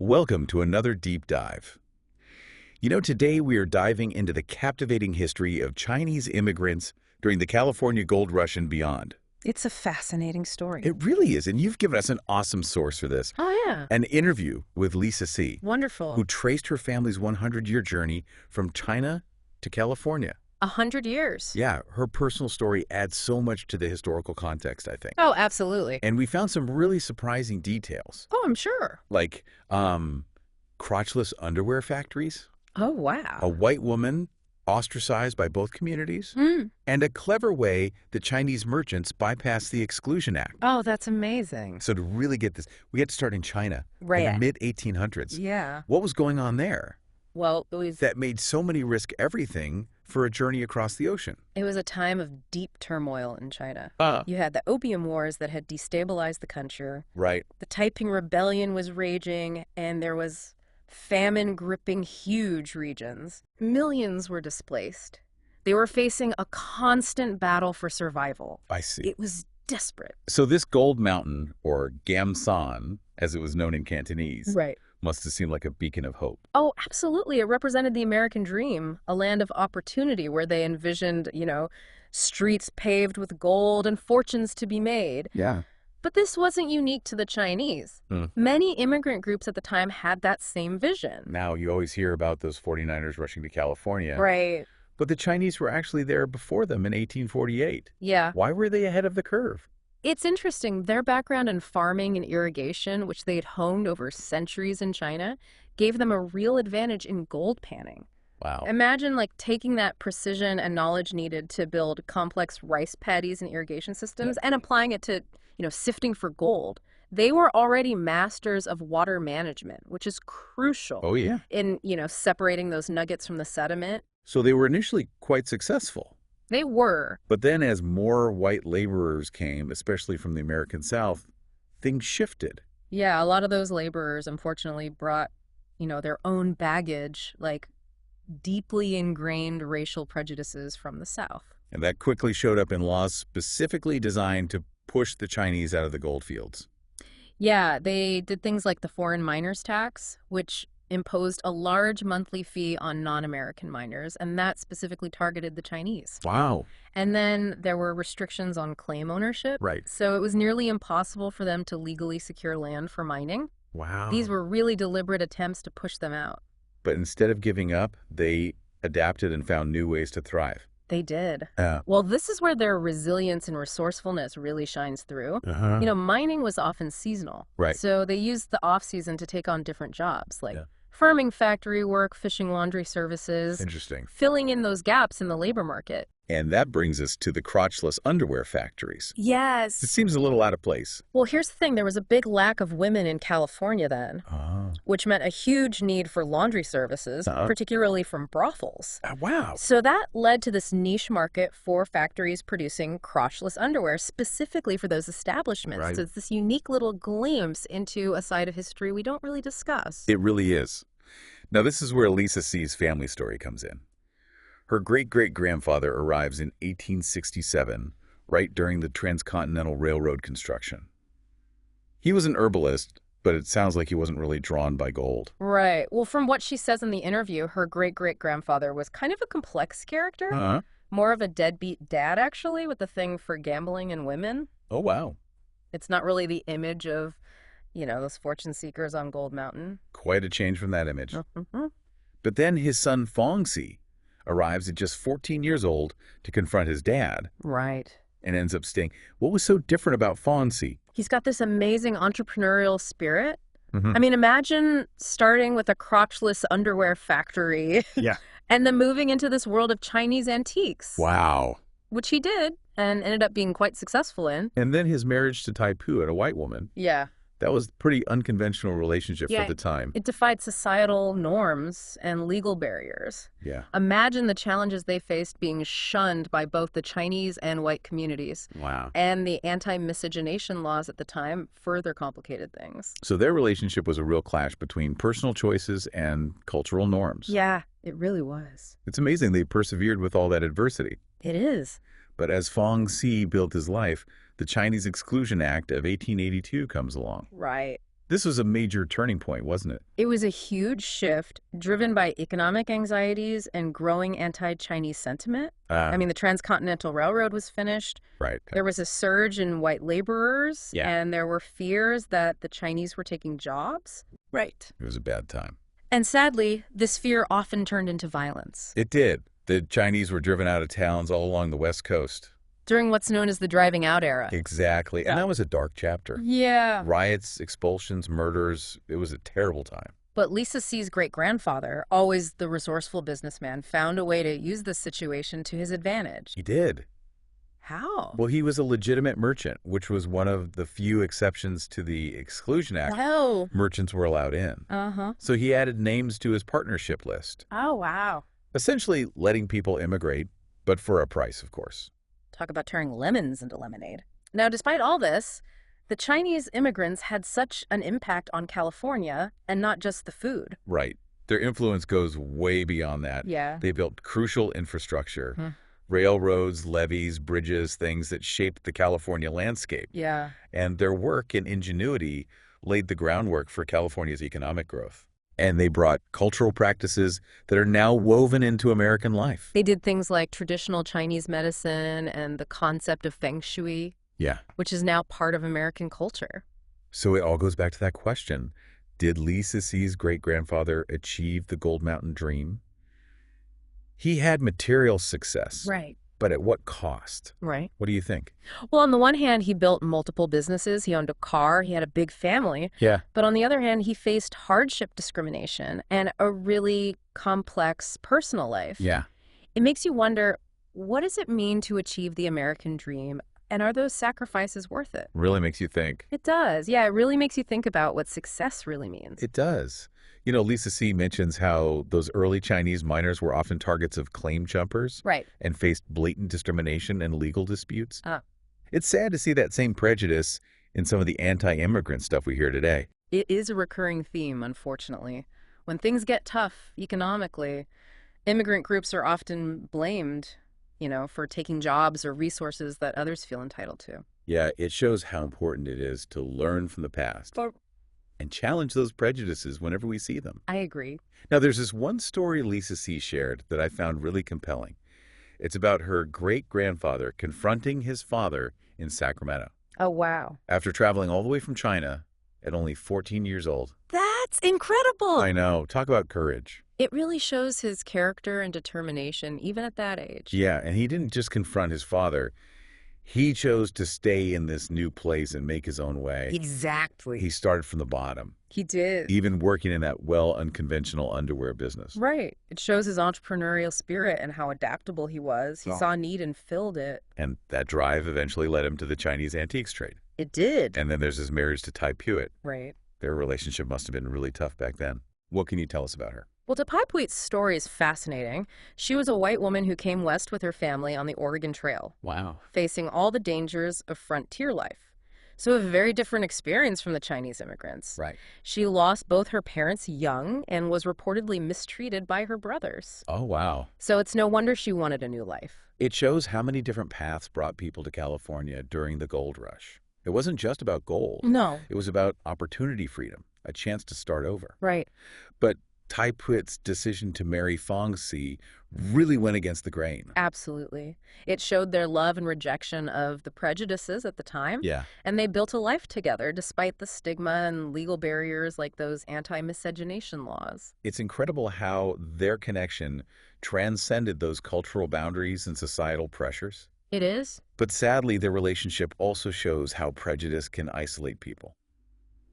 Welcome to another deep dive. Today we are diving into the captivating history of Chinese immigrants during the California Gold Rush and beyond. It's a fascinating story. It really is, and you've given us an awesome source for this. Oh, yeah. An interview with Lisa C., Wonderful. who traced her family's 100-year journey from China to California. 100 years. Yeah, her personal story adds so much to the historical context, I think. Oh, absolutely. And we found some really surprising details, Oh, I'm sure. like crotchless underwear factories, Oh, wow. a white woman ostracized by both communities, Mm. and a clever way that Chinese merchants bypassed the Exclusion Act. Oh, that's amazing. So to really get this, we had to start in China Right. in the mid-1800s. Yeah. What was going on there Well, that made so many risk everything for a journey across the ocean? it was a time of deep turmoil in China. Uh, You had the Opium Wars that had destabilized the country. right. The Taiping Rebellion was raging, and there was famine gripping huge regions. Millions were displaced. They were facing a constant battle for survival. I see. It was desperate. So this gold mountain, or Gamsan, as it was known in Cantonese, Right. must have seemed like a beacon of hope. Oh, absolutely. It represented the American dream, a land of opportunity where they envisioned, streets paved with gold and fortunes to be made. Yeah. But this wasn't unique to the Chinese. Hmm. Many immigrant groups at the time had that same vision. Now, you always hear about those 49ers rushing to California. Right. But the Chinese were actually there before them in 1848. Yeah. Why were they ahead of the curve? It's interesting. Their background in farming and irrigation, which they had honed over centuries in China, gave them a real advantage in gold panning. Wow. Imagine taking that precision and knowledge needed to build complex rice paddies and irrigation systems and applying it to, sifting for gold. They were already masters of water management, which is crucial Oh, yeah. in, separating those nuggets from the sediment. So they were initially quite successful. They were. But then as more white laborers came, especially from the American South, things shifted. Yeah, a lot of those laborers unfortunately brought, their own baggage, like deeply ingrained racial prejudices from the South. And that quickly showed up in laws specifically designed to push the Chinese out of the gold fields. Yeah, they did things like the foreign miners tax, which imposed a large monthly fee on non-American miners, and that specifically targeted the Chinese. Wow. And then there were restrictions on claim ownership. Right. So it was nearly impossible for them to legally secure land for mining. Wow. These were really deliberate attempts to push them out. But instead of giving up, they adapted and found new ways to thrive. They did. Uh, Well, this is where their resilience and resourcefulness really shines through. uh-huh. Mining was often seasonal. Right. So they used the off-season to take on different jobs, like Yeah. farming factory work, fishing laundry services, Interesting. filling in those gaps in the labor market. And that brings us to the crotchless underwear factories. It Yes. seems a little out of place. Well, here's the thing. There was a big lack of women in California then, Oh. which meant a huge need for laundry services, particularly from brothels. Wow. So that led to this niche market for factories producing crotchless underwear specifically for those establishments. Right. So it's this unique little glimpse into a side of history we don't really discuss. It really is. Now, this is where Lisa C's family story comes in. Her great-great-grandfather arrives in 1867, right during the Transcontinental Railroad construction. He was an herbalist, but it sounds like he wasn't really drawn by gold. Right. Well, from what she says in the interview, her great-great-grandfather was kind of a complex character. Uh-huh. More of a deadbeat dad, actually, with a thing for gambling and women. Oh, wow. It's not really the image of, those fortune seekers on Gold Mountain. Quite a change from that image. Mm-hmm. But then his son Fongxi arrives at just 14 years old to confront his dad Right. and ends up staying. What was so different about Fongxi? He's got this amazing entrepreneurial spirit. Mhm. I mean, imagine starting with a crotchless underwear factory Yeah. and then moving into this world of Chinese antiques, Wow. which he did and ended up being quite successful in. And then his marriage to Taipu, a white woman. Yeah. That was a pretty unconventional relationship Yeah. for the time. It defied societal norms and legal barriers. Yeah. Imagine the challenges they faced being shunned by both the Chinese and white communities. Wow. And the anti-miscegenation laws at the time further complicated things. So their relationship was a real clash between personal choices and cultural norms. Yeah, it really was. It's amazing they persevered with all that adversity. It is. But as Fongxi built his life, the Chinese Exclusion Act of 1882 comes along. Right. This was a major turning point, wasn't it? It was a huge shift driven by economic anxieties and growing anti-Chinese sentiment. Ah, I mean, the Transcontinental Railroad was finished. right. There was a surge in white laborers, Yeah. and there were fears that the Chinese were taking jobs. Right. It was a bad time. And sadly, this fear often turned into violence. It did. The Chinese were driven out of towns all along the West Coast. During what's known as the driving out era. Exactly. And that was a dark chapter. Yeah. Riots, expulsions, murders. It was a terrible time. But Lisa C's great-grandfather, always the resourceful businessman, found a way to use this situation to his advantage. He did. How? Well, he was a legitimate merchant, which was one of the few exceptions to the Exclusion Act. Wow. Merchants were allowed in. Uh-huh. So he added names to his partnership list, Oh, wow. essentially letting people immigrate, but for a price, of course. Talk about turning lemons into lemonade. Now, despite all this, the Chinese immigrants had such an impact on California, and not just the food. Right. Their influence goes way beyond that. Yeah. They built crucial infrastructure, Hmm. railroads, levees, bridges, things that shaped the California landscape. Yeah. And their work and ingenuity laid the groundwork for California's economic growth. And they brought cultural practices that are now woven into American life. They did things like traditional Chinese medicine and the concept of feng shui, Yeah. which is now part of American culture. So it all goes back to that question. Did Lee Cicie's great-grandfather achieve the Gold Mountain dream? He had material success, Right. but at what cost? Right. What do you think? Well, on the one hand, he built multiple businesses. He owned a car. He had a big family. Yeah. But on the other hand, he faced hardship discrimination and a really complex personal life. Yeah. It makes you wonder, what does it mean to achieve the American dream? And are those sacrifices worth it? Really makes you think. It does. Yeah, it really makes you think about what success really means. It does. You know, Lisa C. mentions how those early Chinese miners were often targets of claim jumpers Right. and faced blatant discrimination and legal disputes. Ah. It's sad to see that same prejudice in some of the anti-immigrant stuff we hear today. It is a recurring theme, unfortunately. When things get tough economically, immigrant groups are often blamed, for taking jobs or resources that others feel entitled to. Yeah, it shows how important it is to learn from the past and challenge those prejudices whenever we see them. I agree. Now, there's this one story Lisa C. shared that I found really compelling. It's about her great-grandfather confronting his father in Sacramento Oh, wow. after traveling all the way from China at only 14 years old. That's incredible. I know. Talk about courage. It really shows his character and determination, even at that age. Yeah, and he didn't just confront his father. He chose to stay in this new place and make his own way. Exactly. He started from the bottom, He did. even working in that unconventional underwear business. Right. It shows his entrepreneurial spirit and how adaptable he was. He Oh. saw need and filled it. And that drive eventually led him to the Chinese antiques trade. It did. And then there's his marriage to Tai Pewitt. Right. Their relationship must have been really tough back then. What can you tell us about her? Well, Tai Pewitt's story is fascinating. She was a white woman who came west with her family on the Oregon Trail, Wow. facing all the dangers of frontier life. So a very different experience from the Chinese immigrants. Right. She lost both her parents young and was reportedly mistreated by her brothers. Oh, wow. So it's no wonder she wanted a new life. It shows how many different paths brought people to California during the gold rush. It wasn't just about gold. No. It was about opportunity freedom, a chance to start over. Right. But Tai Pewitt's decision to marry Fong Si really went against the grain. Absolutely. It showed their love and rejection of the prejudices at the time. Yeah. And they built a life together despite the stigma and legal barriers like those anti-miscegenation laws. It's incredible how their connection transcended those cultural boundaries and societal pressures. It is? But sadly, their relationship also shows how prejudice can isolate people.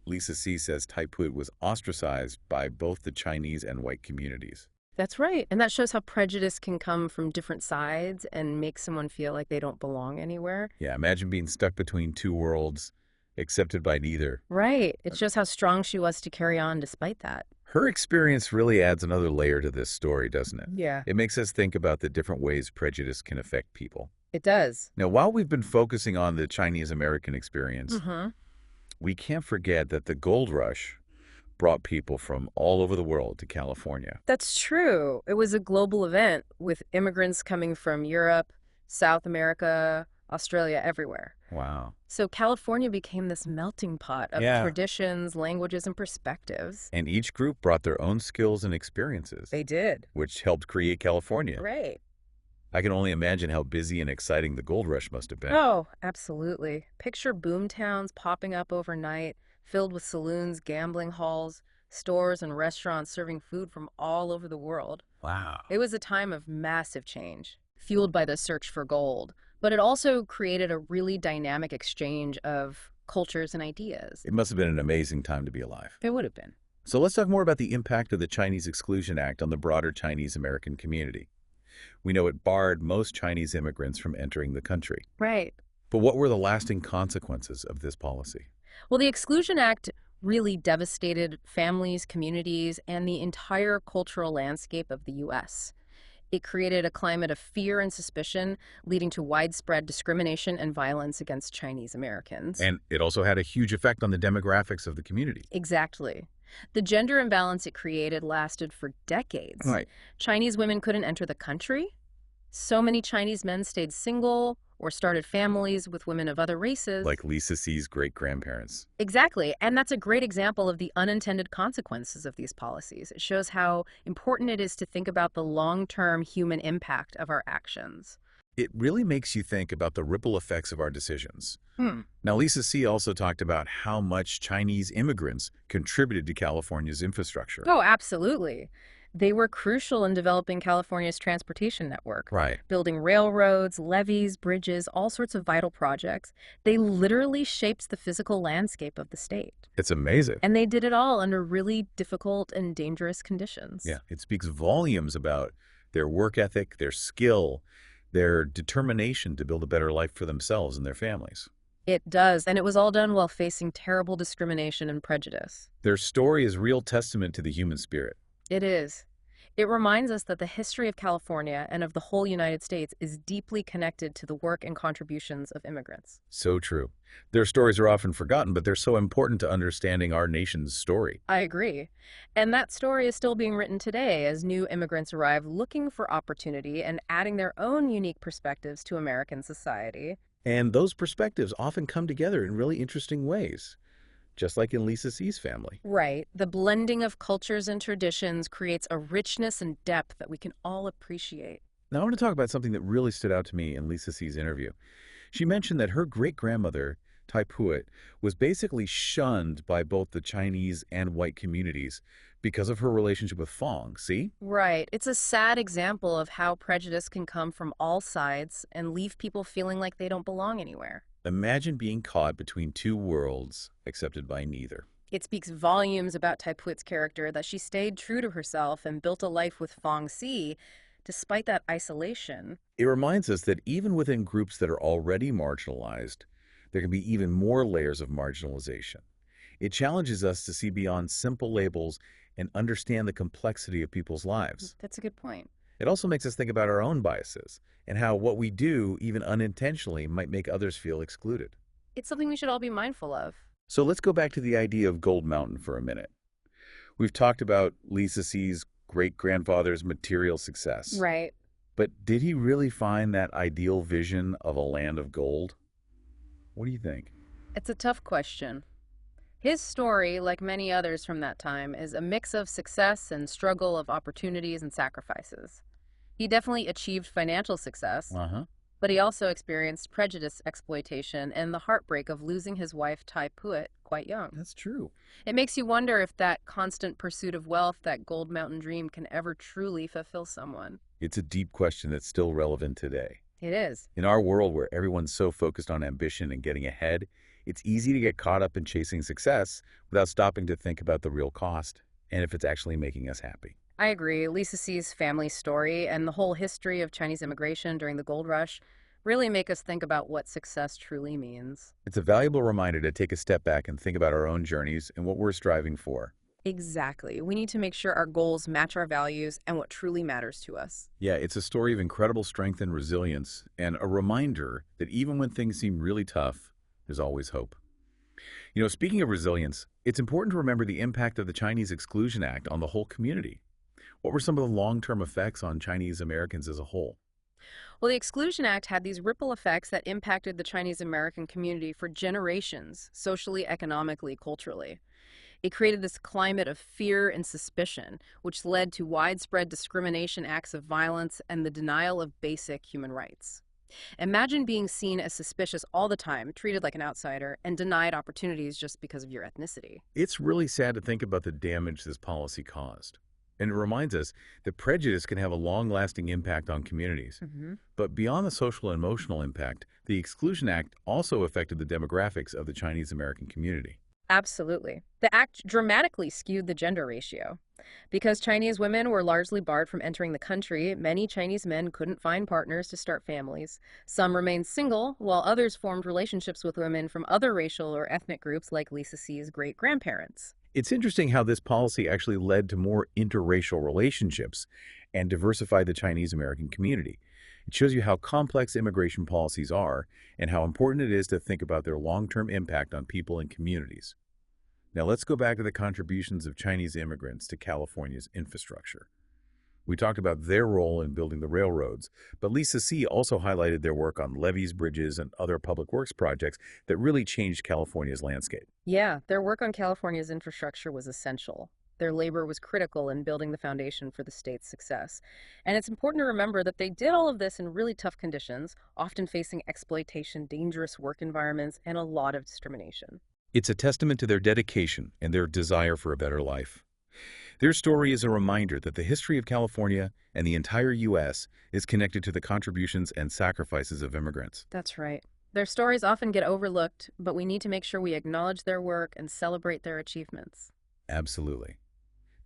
Lisa C. says Tai Pewitt was ostracized by both the Chinese and white communities. That's right. And that shows how prejudice can come from different sides and make someone feel like they don't belong anywhere. Yeah, imagine being stuck between two worlds, accepted by neither. Right. It shows how strong she was to carry on despite that. Her experience really adds another layer to this story, doesn't it? Yeah. It makes us think about the different ways prejudice can affect people. It does. Now, while we've been focusing on the Chinese-American experience, Mm-hmm. we can't forget that the gold rush brought people from all over the world to California. That's true. It was a global event with immigrants coming from Europe, South America, Australia, everywhere. Wow. So California became this melting pot of Yeah. traditions, languages, and perspectives. And each group brought their own skills and experiences, They did. which helped create California. Right. I can only imagine how busy and exciting the gold rush must have been. Oh, absolutely. Picture boom towns popping up overnight, filled with saloons, gambling halls, stores, and restaurants serving food from all over the world. Wow. It was a time of massive change, fueled by the search for gold, but it also created a really dynamic exchange of cultures and ideas. It must have been an amazing time to be alive. It would have been. So let's talk more about the impact of the Chinese Exclusion Act on the broader Chinese American community. We know it barred most Chinese immigrants from entering the country. Right. But what were the lasting consequences of this policy? Well, the Exclusion Act really devastated families, communities, and the entire cultural landscape of the U.S. It created a climate of fear and suspicion, leading to widespread discrimination and violence against Chinese Americans. And it also had a huge effect on the demographics of the community. Exactly. The gender imbalance it created lasted for decades. Right. Chinese women couldn't enter the country. So many Chinese men stayed single or started families with women of other races. Like Lisa C's great-grandparents. Exactly. And that's a great example of the unintended consequences of these policies. It shows how important it is to think about the long-term human impact of our actions. It really makes you think about the ripple effects of our decisions. Hmm. Now, Lisa C. also talked about how much Chinese immigrants contributed to California's infrastructure. Oh, absolutely. They were crucial in developing California's transportation network, Right. building railroads, levees, bridges, all sorts of vital projects. They literally shaped the physical landscape of the state. It's amazing. And they did it all under really difficult and dangerous conditions. Yeah, it speaks volumes about their work ethic, their skill, their determination to build a better life for themselves and their families. It does, and it was all done while facing terrible discrimination and prejudice. Their story is real testament to the human spirit. It is. It reminds us that the history of California and of the whole United States is deeply connected to the work and contributions of immigrants. So true. Their stories are often forgotten, but they're so important to understanding our nation's story. I agree. And that story is still being written today as new immigrants arrive looking for opportunity and adding their own unique perspectives to American society. And those perspectives often come together in really interesting ways, just like in Lisa C's family. Right. The blending of cultures and traditions creates a richness and depth that we can all appreciate. Now, I want to talk about something that really stood out to me in Lisa C's interview. She mentioned that her great-grandmother, Tai Puet, was basically shunned by both the Chinese and white communities because of her relationship with Fong, see? Right. It's a sad example of how prejudice can come from all sides and leave people feeling like they don't belong anywhere. Imagine being caught between two worlds accepted by neither. It speaks volumes about Tai Puet's character that she stayed true to herself and built a life with Fong Si despite that isolation. It reminds us that even within groups that are already marginalized, there can be even more layers of marginalization. It challenges us to see beyond simple labels and understand the complexity of people's lives. That's a good point. It also makes us think about our own biases and how what we do, even unintentionally, might make others feel excluded. It's something we should all be mindful of. So let's go back to the idea of Gold Mountain for a minute. We've talked about Lisa C's great-grandfather's material success. Right. But did he really find that ideal vision of a land of gold? What do you think? It's a tough question. His story, like many others from that time, is a mix of success and struggle of opportunities and sacrifices. He definitely achieved financial success, Uh-huh. but he also experienced prejudice, exploitation, and the heartbreak of losing his wife, Tai Puet, quite young. That's true. It makes you wonder if that constant pursuit of wealth, that Gold Mountain dream, can ever truly fulfill someone. It's a deep question that's still relevant today. It is. In our world where everyone's so focused on ambition and getting ahead, it's easy to get caught up in chasing success without stopping to think about the real cost and if it's actually making us happy. I agree. Lisa C's family story and the whole history of Chinese immigration during the gold rush really make us think about what success truly means. It's a valuable reminder to take a step back and think about our own journeys and what we're striving for. Exactly. We need to make sure our goals match our values and what truly matters to us. Yeah, it's a story of incredible strength and resilience, and a reminder that even when things seem really tough, there's always hope. You know, speaking of resilience, it's important to remember the impact of the Chinese Exclusion Act on the whole community. What were some of the long-term effects on Chinese Americans as a whole? Well, the Exclusion Act had these ripple effects that impacted the Chinese American community for generations, socially, economically, culturally. It created this climate of fear and suspicion, which led to widespread discrimination, acts of violence, and the denial of basic human rights. Imagine being seen as suspicious all the time, treated like an outsider, and denied opportunities just because of your ethnicity. It's really sad to think about the damage this policy caused. And it reminds us that prejudice can have a long-lasting impact on communities. Hmm. But beyond the social and emotional impact, the Exclusion Act also affected the demographics of the Chinese American community. Absolutely. The act dramatically skewed the gender ratio. Because Chinese women were largely barred from entering the country, many Chinese men couldn't find partners to start families. Some remained single, while others formed relationships with women from other racial or ethnic groups like Lisa C's great-grandparents. It's interesting how this policy actually led to more interracial relationships and diversified the Chinese American community. It shows you how complex immigration policies are and how important it is to think about their long-term impact on people and communities. Now let's go back to the contributions of Chinese immigrants to California's infrastructure. We talked about their role in building the railroads, but Lisa C. also highlighted their work on levees, bridges, and other public works projects that really changed California's landscape. Yeah, their work on California's infrastructure was essential. Their labor was critical in building the foundation for the state's success. And it's important to remember that they did all of this in really tough conditions, often facing exploitation, dangerous work environments, and a lot of discrimination. It's a testament to their dedication and their desire for a better life. Their story is a reminder that the history of California and the entire U.S. is connected to the contributions and sacrifices of immigrants. That's right. Their stories often get overlooked, but we need to make sure we acknowledge their work and celebrate their achievements. Absolutely.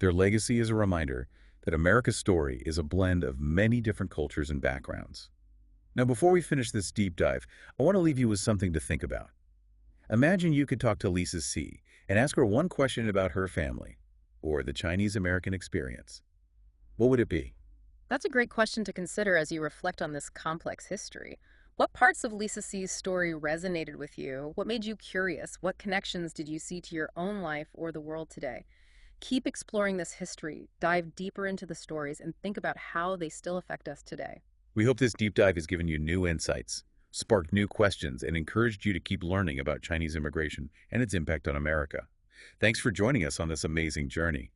Their legacy is a reminder that America's story is a blend of many different cultures and backgrounds. Now, before we finish this deep dive, I want to leave you with something to think about. Imagine you could talk to Lisa C. and ask her one question about her family or the Chinese American experience. What would it be? That's a great question to consider as you reflect on this complex history. What parts of Lisa C's story resonated with you? What made you curious? What connections did you see to your own life or the world today? Keep exploring this history, dive deeper into the stories, and think about how they still affect us today. We hope this deep dive has given you new insights, sparked new questions, and encouraged you to keep learning about Chinese immigration and its impact on America. Thanks for joining us on this amazing journey.